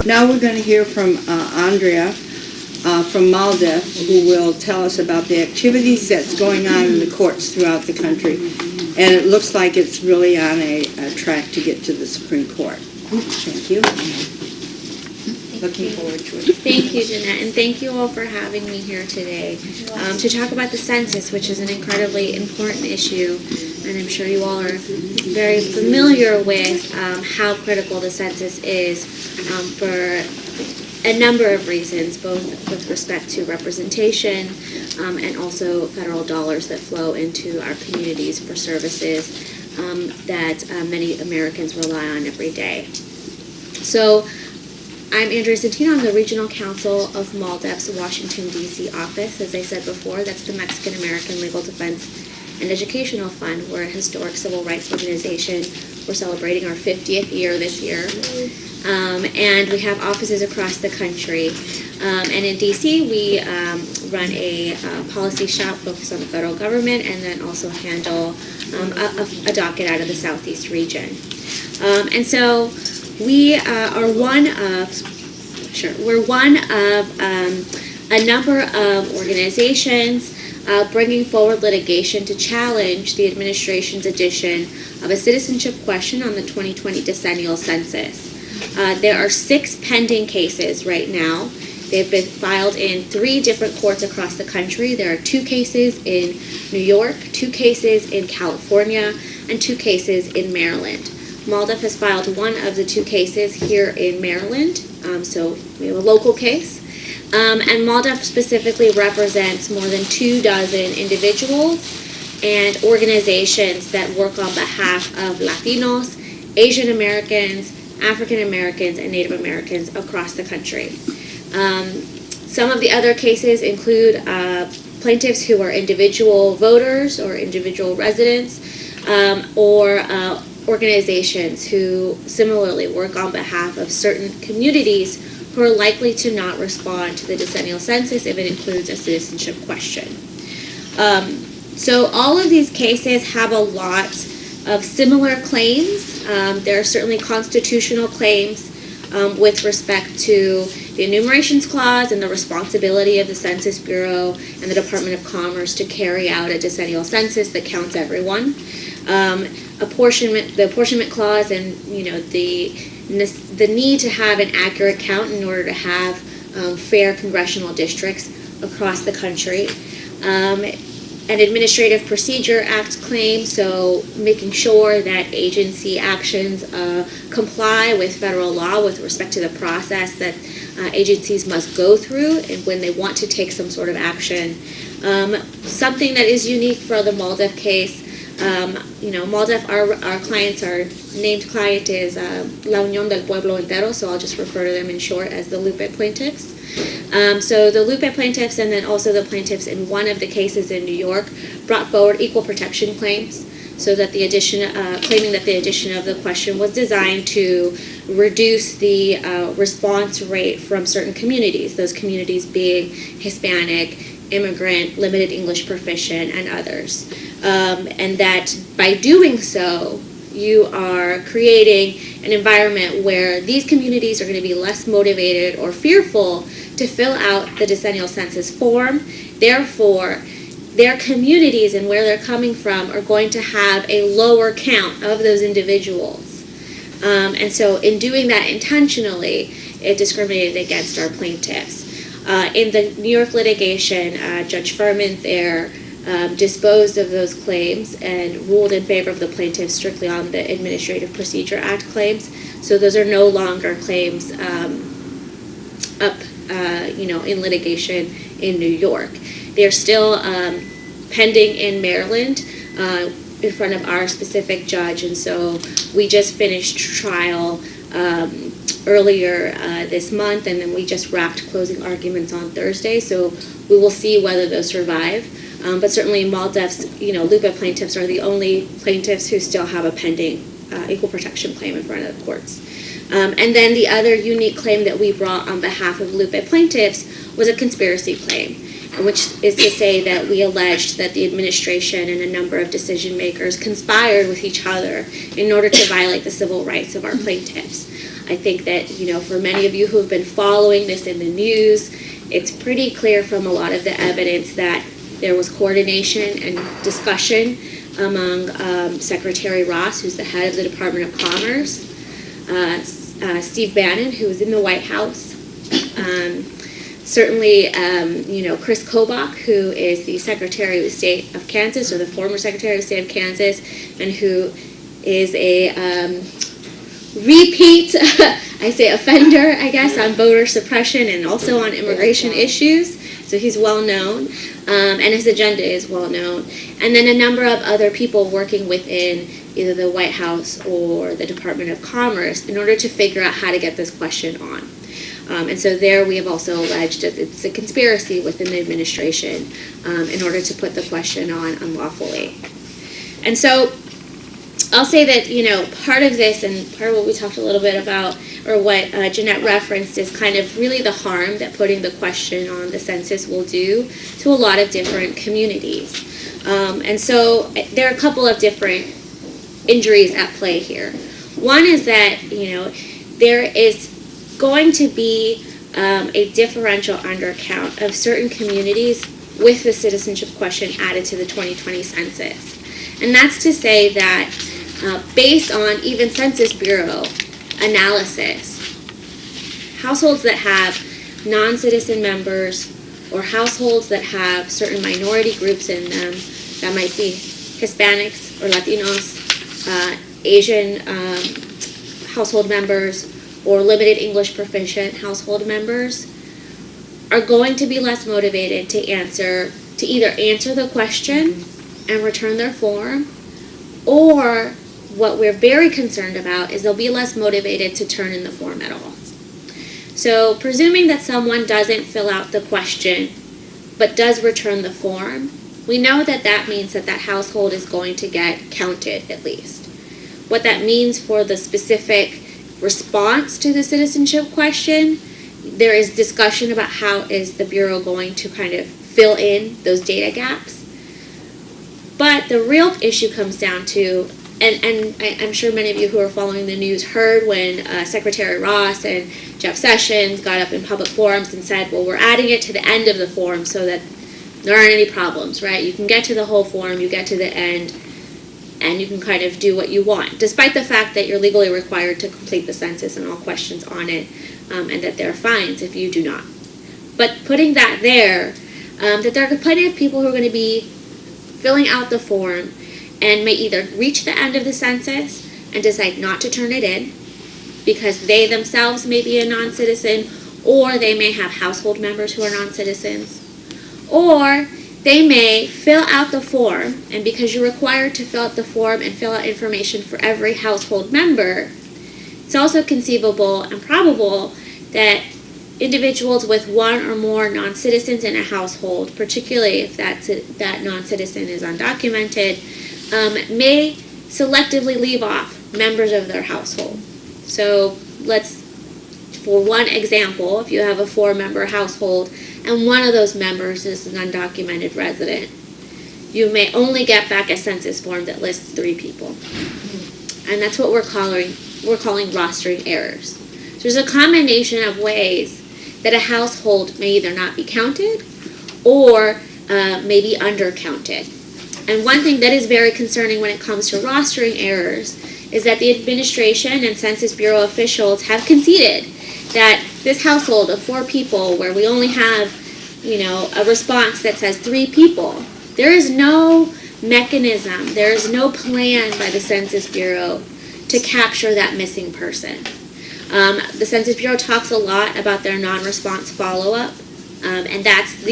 Now we're going to hear from Andrea from Malta, who will tell us about the activities that's going on in the courts throughout the country. And it looks like it's really on a track to get to the Supreme Court. Thank you. Looking forward to it. Thank you, Jeanette, and thank you all for having me here today to talk about the census, which is an incredibly important issue, and I'm sure you all are very familiar with how critical the census is for a number of reasons, both with respect to representation and also federal dollars that flow into our communities for services that many Americans rely on every day. So I'm Andrea Centino. I'm the Regional Counsel of MALDEF's Washington, D.C. office. As I said before, that's the Mexican American Legal Defense and Educational Fund. We're a historic civil rights organization. We're celebrating our 50th year this year. And we have offices across the country. And in D.C., we run a policy shop focused on the federal government and then also handle a docket out of the Southeast region. And so we are one of a number of organizations bringing forward litigation to challenge the administration's addition of a citizenship question on the 2020 decennial census. There are 6 pending cases right now. They've been filed in 3 different courts across the country. There are 2 cases in New York, 2 cases in California, and 2 cases in Maryland. MALDEF has filed one of the 2 cases here in Maryland, so we have a local case. And MALDEF specifically represents more than 24 individuals and organizations that work on behalf of Latinos, Asian Americans, African Americans, and Native Americans across the country. Some of the other cases include plaintiffs who are individual voters or individual residents, or organizations who similarly work on behalf of certain communities who are likely to not respond to the decennial census if it includes a citizenship question. So all of these cases have a lot of similar claims. There are certainly constitutional claims with respect to the Enumerations Clause and the responsibility of the Census Bureau and the Department of Commerce to carry out a decennial census that counts everyone. The Apportionment Clause and the need to have an accurate count in order to have fair congressional districts across the country. An Administrative Procedure Act claim, so making sure that agency actions comply with federal law with respect to the process that agencies must go through and when they want to take some sort of action. Something that is unique for the MALDEF case, MALDEF, our clients, our named client is La Unión del Pueblo Entero, so I'll just refer to them in short as the Lupe plaintiffs. So the Lupe plaintiffs and then also the plaintiffs in one of the cases in New York brought forward equal protection claims, so that the addition, claiming that the addition of the question was designed to reduce the response rate from certain communities, those communities being Hispanic, immigrant, limited English proficient, and others. And that by doing so, you are creating an environment where these communities are going to be less motivated or fearful to fill out the decennial census form. Therefore, their communities and where they're coming from are going to have a lower count of those individuals. And so in doing that intentionally, it discriminated against our plaintiffs. In the New York litigation, Judge Furman there disposed of those claims and ruled in favor of the plaintiffs strictly on the Administrative Procedure Act claims. So those are no longer claims up in litigation in New York. They're still pending in Maryland in front of our specific judge, and so we just finished trial earlier this month, and then we just wrapped closing arguments on Thursday, so we will see whether those survive. But certainly MALDEF's, LUPA plaintiffs are the only plaintiffs who still have a pending equal protection claim in front of the courts. And then the other unique claim that we brought on behalf of LUPA plaintiffs was a conspiracy claim, which is to say that we alleged that the administration and a number of decision makers conspired with each other in order to violate the civil rights of our plaintiffs. I think that, for many of you who have been following this in the news, it's pretty clear from a lot of the evidence that there was coordination and discussion among Secretary Ross, who's the head of the Department of Commerce, Steve Bannon, who was in the White House, certainly, Chris Kobach, who is the Secretary of the State of Kansas, or the former Secretary of State of Kansas, and who is a repeat, offender, on voter suppression and also on immigration issues. So he's well known, and his agenda is well known. And then a number of other people working within either the White House or the Department of Commerce in order to figure out how to get this question on. And so there we have also alleged that it's a conspiracy within the administration in order to put the question on unlawfully. And so I'll say that, part of this and part of what we talked a little bit about, or what Jeanette referenced, is kind of really the harm that putting the question on the census will do to a lot of different communities. And so there are a couple of different injuries at play here. One is that, there is going to be a differential undercount of certain communities with the citizenship question added to the 2020 census. And that's to say that based on even Census Bureau analysis, households that have non-citizen members or households that have certain minority groups in them, that might be Hispanics or Latinos, Asian household members, or limited English proficient household members, are going to be less motivated to either answer the question and return their form, or what we're very concerned about is they'll be less motivated to turn in the form at all. So presuming that someone doesn't fill out the question but does return the form, we know that that means that that household is going to get counted at least. What that means for the specific response to the citizenship question, there is discussion about how is the Bureau going to kind of fill in those data gaps. But the real issue comes down to, and I'm sure many of you who are following the news heard when Secretary Ross and Jeff Sessions got up in public forums and said, well, we're adding it to the end of the form so that there aren't any problems, right? You can get to the whole form, you get to the end, and you can kind of do what you want, despite the fact that you're legally required to complete the census and all questions on it, and that there are fines if you do not. But putting that there, that there are plenty of people who are going to be filling out the form and may either reach the end of the census and decide not to turn it in because they themselves may be a non-citizen, or they may have household members who are non-citizens, or they may fill out the form, and because you're required to fill out the form and fill out information for every household member, it's also conceivable and probable that individuals with one or more non-citizens in a household, particularly if that non-citizen is undocumented, may selectively leave off members of their household. So for one example, if you have a 4-member household and one of those members is an undocumented resident, you may only get back a census form that lists 3 people. And that's what we're calling rostering errors. So there's a combination of ways that a household may either not be counted or may be undercounted. And one thing that is very concerning when it comes to rostering errors is that the administration and Census Bureau officials have conceded that this household of 4 people, where we only have, a response that says 3 people, there is no mechanism, there is no plan by the Census Bureau to capture that missing person. The Census Bureau talks a lot about their non-response follow-up. And that's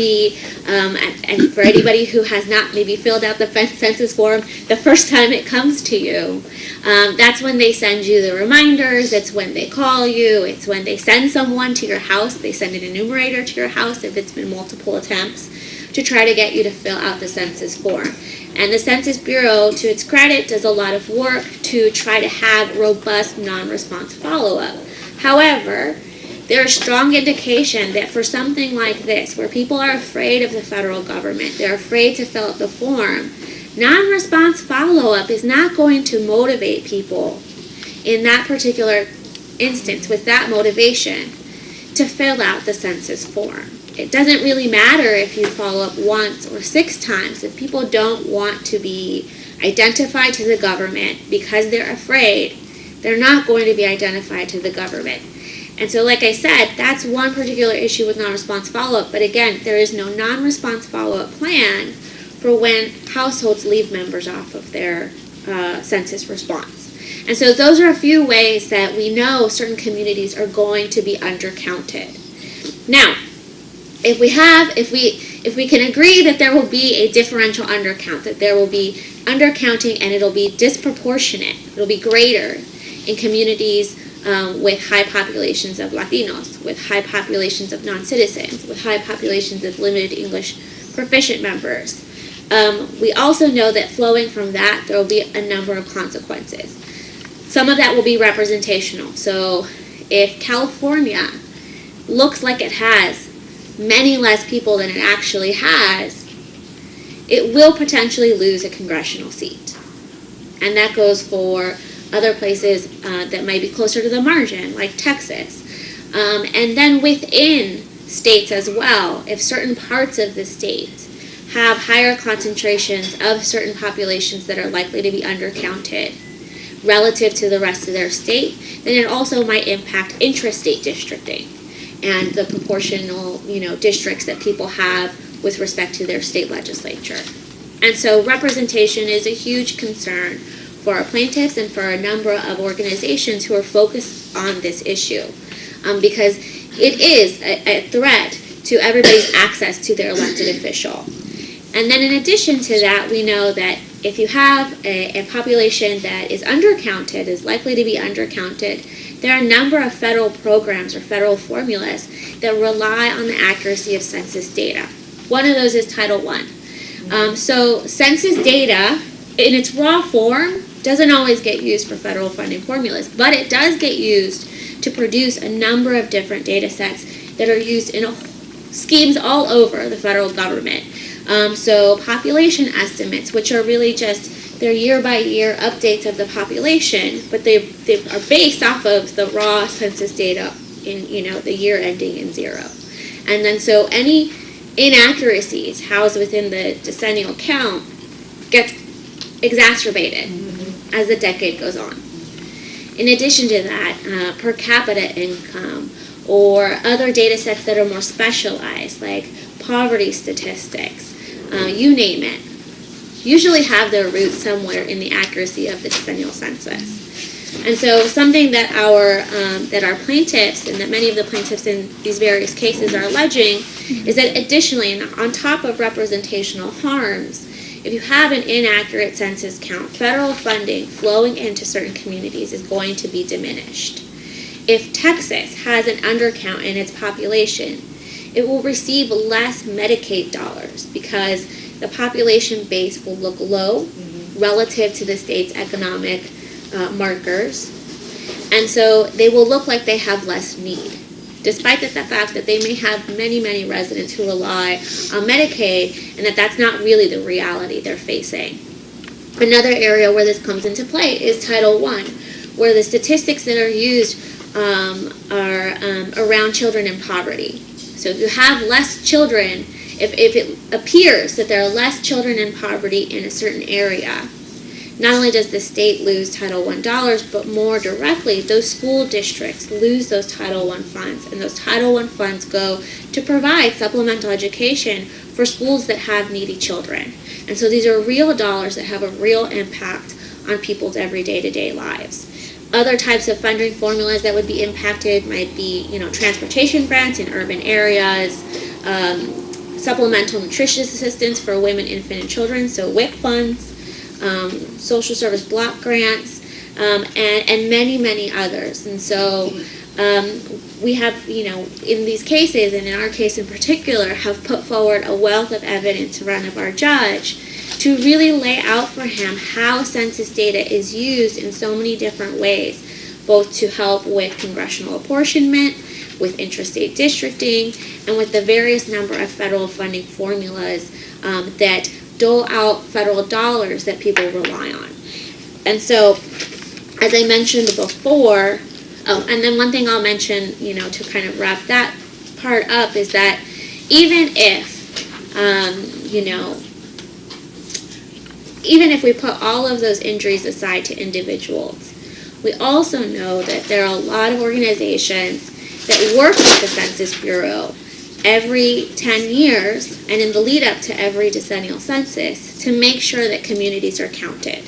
and for anybody who has not maybe filled out the census form the first time it comes to you, that's when they send you the reminders, it's when they call you, it's when they send someone to your house, they send an enumerator to your house if it's been multiple attempts to try to get you to fill out the census form. And the Census Bureau, to its credit, does a lot of work to try to have robust non-response follow-up. However, there is strong indication that for something like this, where people are afraid of the federal government, they're afraid to fill out the form, non-response follow-up is not going to motivate people in that particular instance with that motivation to fill out the census form. It doesn't really matter if you follow up once or 6 times. If people don't want to be identified to the government because they're afraid, they're not going to be identified to the government. And so, like I said, that's one particular issue with non-response follow-up. But again, there is no non-response follow-up plan for when households leave members off of their census response. And so those are a few ways that we know certain communities are going to be undercounted. Now, if we can agree that there will be a differential undercount, that there will be undercounting and it'll be disproportionate, it'll be greater in communities with high populations of Latinos, with high populations of non-citizens, with high populations of limited English proficient members. We also know that flowing from that, there will be a number of consequences. Some of that will be representational. So if California looks like it has many less people than it actually has, it will potentially lose a congressional seat. And that goes for other places that might be closer to the margin, like Texas. And then within states as well, if certain parts of the state have higher concentrations of certain populations that are likely to be undercounted relative to the rest of their state, then it also might impact intrastate districting and the proportional, districts that people have with respect to their state legislature. And so representation is a huge concern for our plaintiffs and for a number of organizations who are focused on this issue, because it is a threat to everybody's access to their elected official. And then in addition to that, we know that if you have a population that is undercounted, is likely to be undercounted, there are a number of federal programs or federal formulas that rely on the accuracy of census data. One of those is Title I. So census data, in its raw form, doesn't always get used for federal funding formulas, but it does get used to produce a number of different data sets that are used in schemes all over the federal government. So population estimates, which are really just their year-by-year updates of the population, but they are based off of the raw census data in the year ending in 0. And then so any inaccuracies housed within the decennial count gets exacerbated as the decade goes on. In addition to that, per capita income or other data sets that are more specialized, like poverty statistics, you name it, usually have their roots somewhere in the accuracy of the decennial census. And so something that our plaintiffs and that many of the plaintiffs in these various cases are alleging is that additionally, and on top of representational harms, if you have an inaccurate census count, federal funding flowing into certain communities is going to be diminished. If Texas has an undercount in its population, it will receive less Medicaid dollars because the population base will look low relative to the state's economic markers. And so they will look like they have less need, despite the fact that they may have many, many residents who rely on Medicaid and that's not really the reality they're facing. Another area where this comes into play is Title I, where the statistics that are used are around children in poverty. So if you have less children, if it appears that there are less children in poverty in a certain area, not only does the state lose Title I dollars, but more directly, those school districts lose those Title I funds, and those Title I funds go to provide supplemental education for schools that have needy children. And so these are real dollars that have a real impact on people's everyday-to-day lives. Other types of funding formulas that would be impacted might be, transportation grants in urban areas, supplemental nutrition assistance for women, infant, and children, so WIC funds, social service block grants, and many, many others. And so we have, in these cases, and in our case in particular, have put forward a wealth of evidence in front of our judge to really lay out for him how census data is used in so many different ways, both to help with congressional apportionment, with intrastate districting, and with the various number of federal funding formulas that dole out federal dollars that people rely on. And so, as I mentioned before, and then one thing I'll mention, to kind of wrap that part up is that even if, even if we put all of those injuries aside to individuals, we also know that there are a lot of organizations that work with the Census Bureau every 10 years and in the lead up to every decennial census to make sure that communities are counted.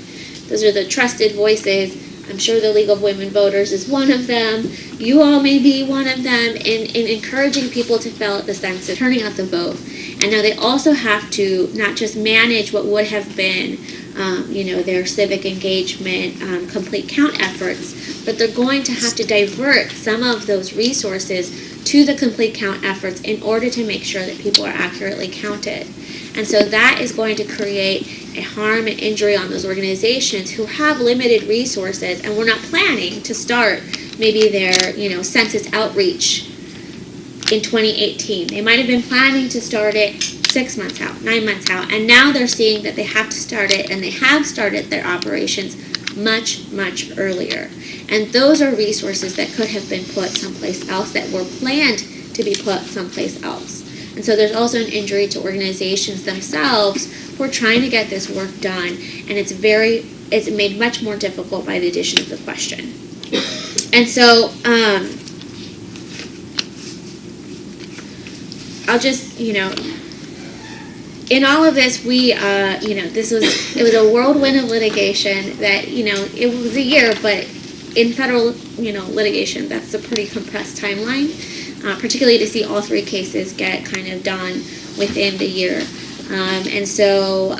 Those are the trusted voices. I'm sure the League of Women Voters is one of them. You all may be one of them in encouraging people to fill out the census, turning out the vote. And now they also have to not just manage what would have been, their civic engagement, complete count efforts, but they're going to have to divert some of those resources to the complete count efforts in order to make sure that people are accurately counted. And so that is going to create a harm and injury on those organizations who have limited resources and were not planning to start maybe their, census outreach in 2018. They might have been planning to start it 6 months out, 9 months out, and now they're seeing that they have to start it, and they have started their operations much, much earlier. And those are resources that could have been put someplace else, that were planned to be put someplace else. And so there's also an injury to organizations themselves who are trying to get this work done, and it's made much more difficult by the addition of the question. And so I'll just, in all of this, we, it was a whirlwind of litigation that, it was a year, but in federal, litigation, that's a pretty compressed timeline, particularly to see all three cases get kind of done within the year. And so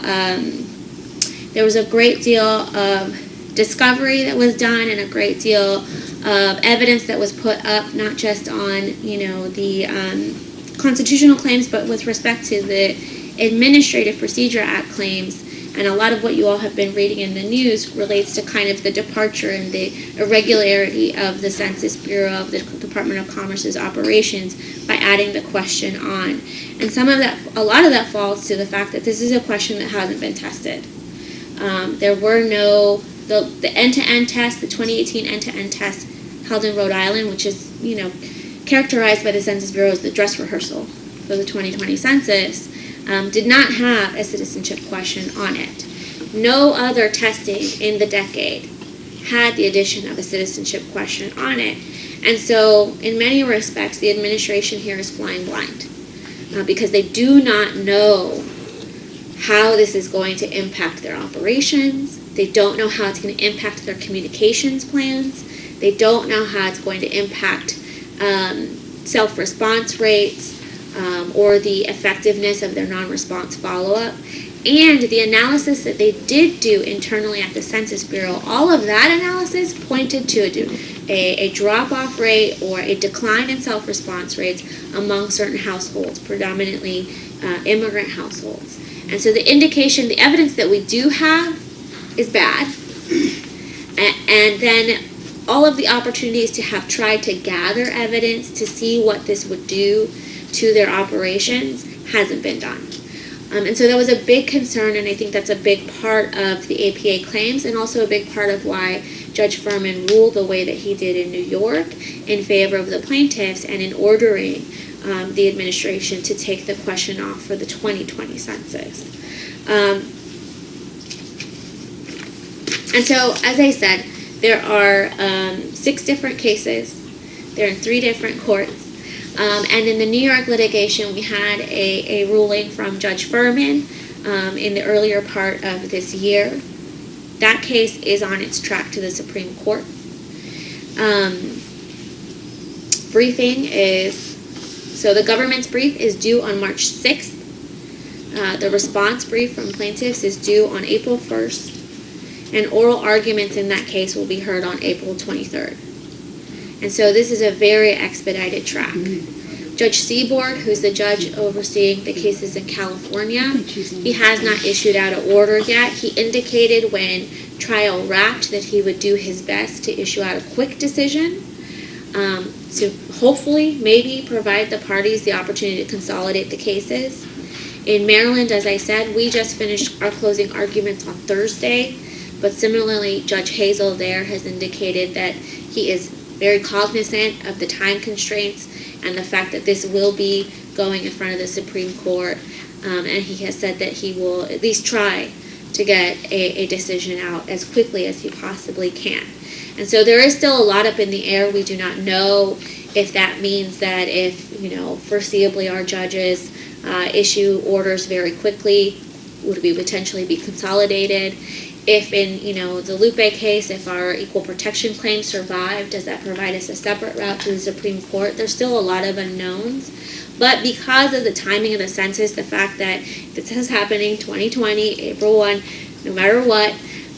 there was a great deal of discovery that was done and a great deal of evidence that was put up, not just on, the constitutional claims, but with respect to the Administrative Procedure Act claims. And a lot of what you all have been reading in the news relates to kind of the departure and the irregularity of the Census Bureau, of the Department of Commerce's operations, by adding the question on. And a lot of that falls to the fact that this is a question that hasn't been tested. There were the end-to-end test, the 2018 end-to-end test held in Rhode Island, which is, characterized by the Census Bureau as the dress rehearsal for the 2020 census, did not have a citizenship question on it. No other testing in the decade had the addition of a citizenship question on it. And so, in many respects, the administration here is flying blind because they do not know how this is going to impact their operations. They don't know how it's going to impact their communications plans. They don't know how it's going to impact self-response rates or the effectiveness of their non-response follow-up. And the analysis that they did do internally at the Census Bureau, all of that analysis pointed to a drop-off rate or a decline in self-response rates among certain households, predominantly immigrant households. And so the evidence that we do have is bad. And then all of the opportunities to have tried to gather evidence to see what this would do to their operations hasn't been done. And so that was a big concern, and I think that's a big part of the APA claims, and also a big part of why Judge Furman ruled the way that he did in New York in favor of the plaintiffs and in ordering the administration to take the question off for the 2020 census. And so, as I said, there are 6 different cases. They're in 3 different courts. And in the New York litigation, we had a ruling from Judge Furman in the earlier part of this year. That case is on its track to the Supreme Court. Briefing is, so the government's brief is due on March 6th. The response brief from plaintiffs is due on April 1st. And oral arguments in that case will be heard on April 23rd. And so this is a very expedited track. Judge Seaborg, who's the judge overseeing the cases in California, he has not issued out an order yet. He indicated when trial wrapped that he would do his best to issue out a quick decision, to hopefully maybe provide the parties the opportunity to consolidate the cases. In Maryland, as I said, we just finished our closing arguments on Thursday, but similarly, Judge Hazel there has indicated that he is very cognizant of the time constraints and the fact that this will be going in front of the Supreme Court, and he has said that he will at least try to get a decision out as quickly as he possibly can. And so there is still a lot up in the air. We do not know if that means that if, foreseeably our judges issue orders very quickly, would we potentially be consolidated? If in, the Lupe case, if our equal protection claim survived, does that provide us a separate route to the Supreme Court? There's still a lot of unknowns. But because of the timing of the census, the fact that this is happening 2020, April 1, no matter what,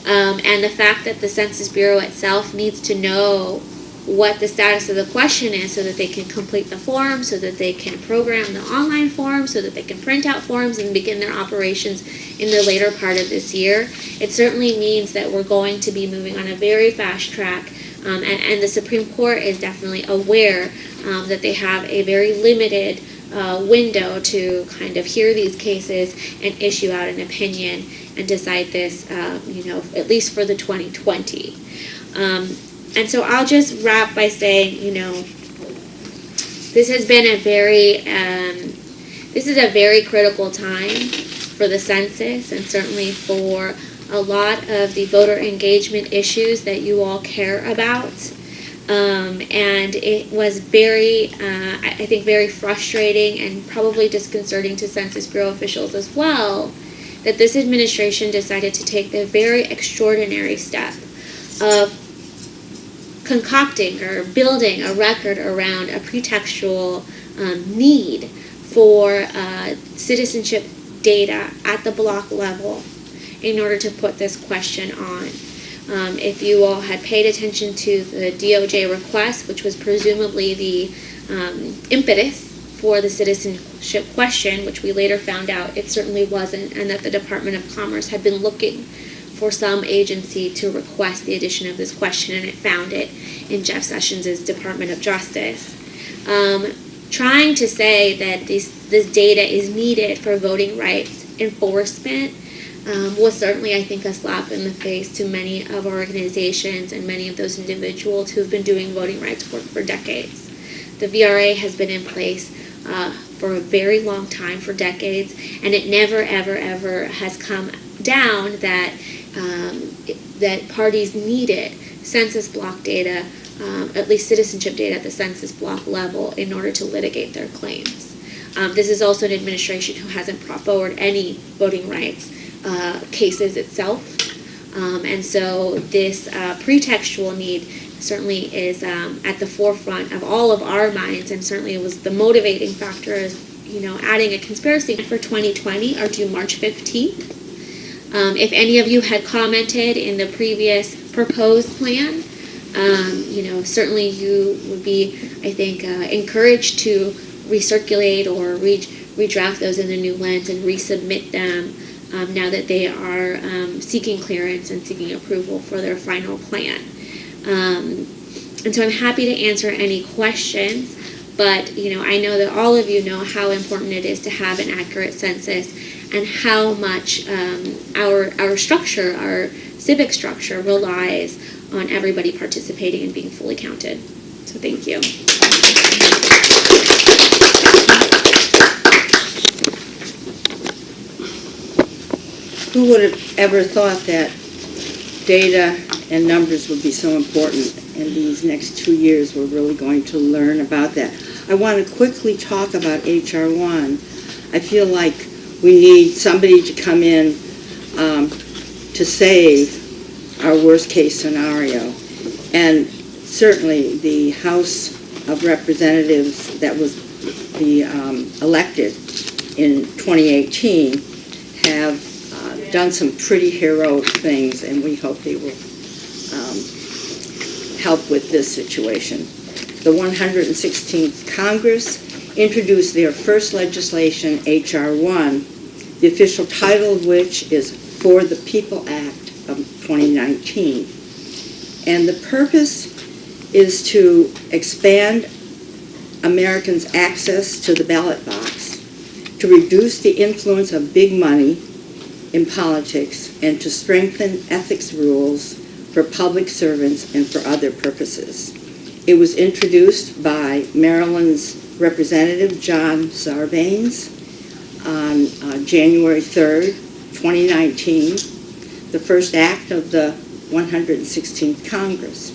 and the fact that the Census Bureau itself needs to know what the status of the question is so that they can complete the form, so that they can program the online form, so that they can print out forms and begin their operations in the later part of this year. It certainly means that we're going to be moving on a very fast track, and the Supreme Court is definitely aware that they have a very limited window to kind of hear these cases and issue out an opinion and decide this, at least for the 2020. And so I'll just wrap by saying, this has been a very critical time for the census and certainly for a lot of the voter engagement issues that you all care about. And it was very, I think, very frustrating and probably disconcerting to Census Bureau officials as well that this administration decided to take the very extraordinary step of concocting or building a record around a pretextual need for citizenship data at the block level in order to put this question on. If you all had paid attention to the DOJ request, which was presumably the impetus for the citizenship question, which we later found out it certainly wasn't, and that the Department of Commerce had been looking for some agency to request the addition of this question, and it found it in Jeff Sessions' Department of Justice. Trying to say that this data is needed for voting rights enforcement was certainly, I think, a slap in the face to many of our organizations and many of those individuals who have been doing voting rights work for decades. The VRA has been in place for a very long time, for decades, and it never, ever, ever has come down that that parties needed census block data, at least citizenship data at the census block level, in order to litigate their claims. This is also an administration who hasn't brought forward any voting rights cases itself, and so this pretextual need certainly is at the forefront of all of our minds, and certainly it was the motivating factor is, adding a conspiracy for 2020 are due March 15th. If any of you had commented in the previous proposed plan, certainly you would be, I think, encouraged to recirculate or redraft those in the new lens and resubmit them now that they are seeking clearance and seeking approval for their final plan. And so I'm happy to answer any questions, but I know that all of you know how important it is to have an accurate census and how much our structure, our civic structure, relies on everybody participating and being fully counted. So thank you. Who would have ever thought that data and numbers would be so important, and these next 2 years we're really going to learn about that. I want to quickly talk about H.R. 1. I feel like we need somebody to come in to save our worst case scenario. And certainly the House of Representatives that was elected in 2018 have done some pretty heroic things, and we hope they will help with this situation. The 116th Congress introduced their first legislation, H.R. 1, the official title of which is For the People Act of 2019. And the purpose is to expand Americans' access to the ballot box, to reduce the influence of big money in politics, and to strengthen ethics rules for public servants and for other purposes. It was introduced by Maryland's Representative John Sarbanes on January 3rd, 2019, the first act of the 116th Congress.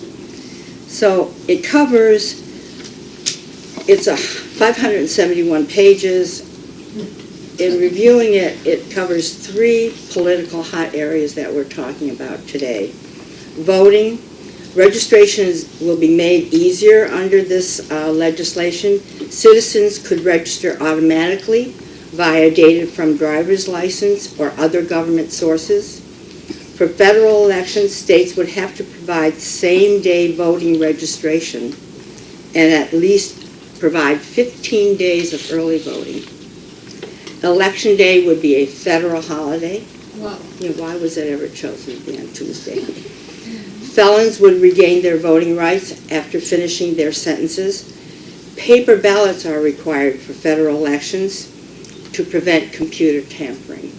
So it covers, it's 571 pages. In reviewing it, it covers 3 political hot areas that we're talking about today. Voting. Registrations will be made easier under this legislation. Citizens could register automatically via data from driver's license or other government sources. For federal elections, states would have to provide same-day voting registration and at least provide 15 days of early voting. Election day would be a federal holiday. Wow. You know, why was it ever chosen to be on Tuesday? Felons would regain their voting rights after finishing their sentences. Paper ballots are required for federal elections to prevent computer tampering.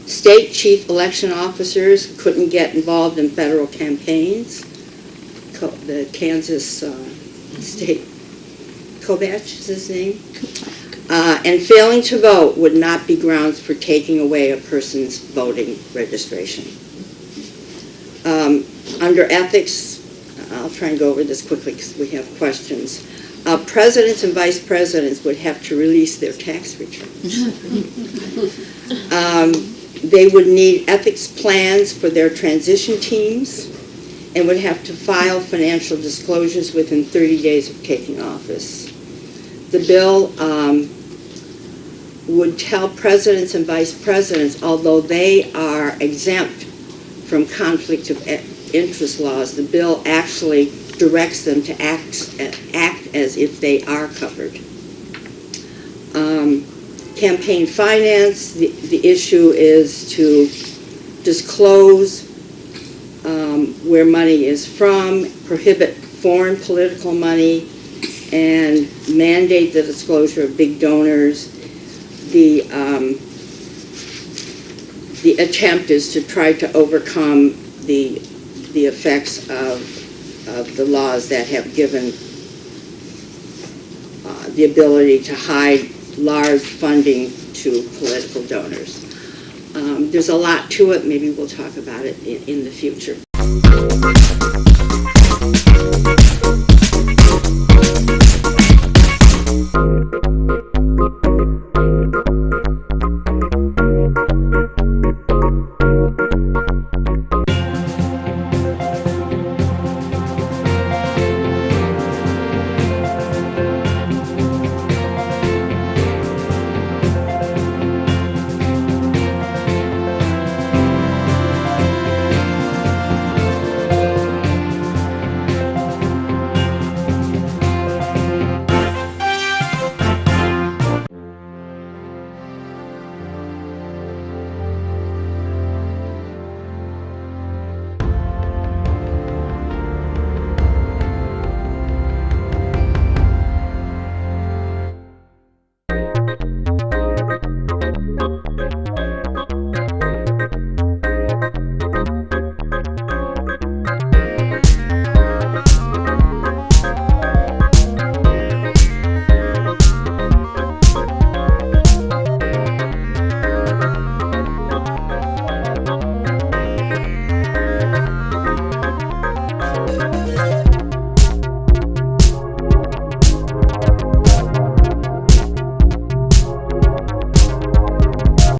State chief election officers couldn't get involved in federal campaigns. The Kansas state, Kobach is his name? And failing to vote would not be grounds for taking away a person's voting registration. Under ethics, I'll try and go over this quickly because we have questions. Presidents and vice presidents would have to release their tax returns. They would need ethics plans for their transition teams and would have to file financial disclosures within 30 days of taking office. The bill would tell presidents and vice presidents, although they are exempt from conflict of interest laws, the bill actually directs them to act as if they are covered. Campaign finance, the issue is to disclose where money is from, prohibit foreign political money, and mandate the disclosure of big donors. The attempt is to try to overcome the effects of the laws that have given the ability to hide large funding to political donors. There's a lot to it. Maybe we'll talk about it in the future.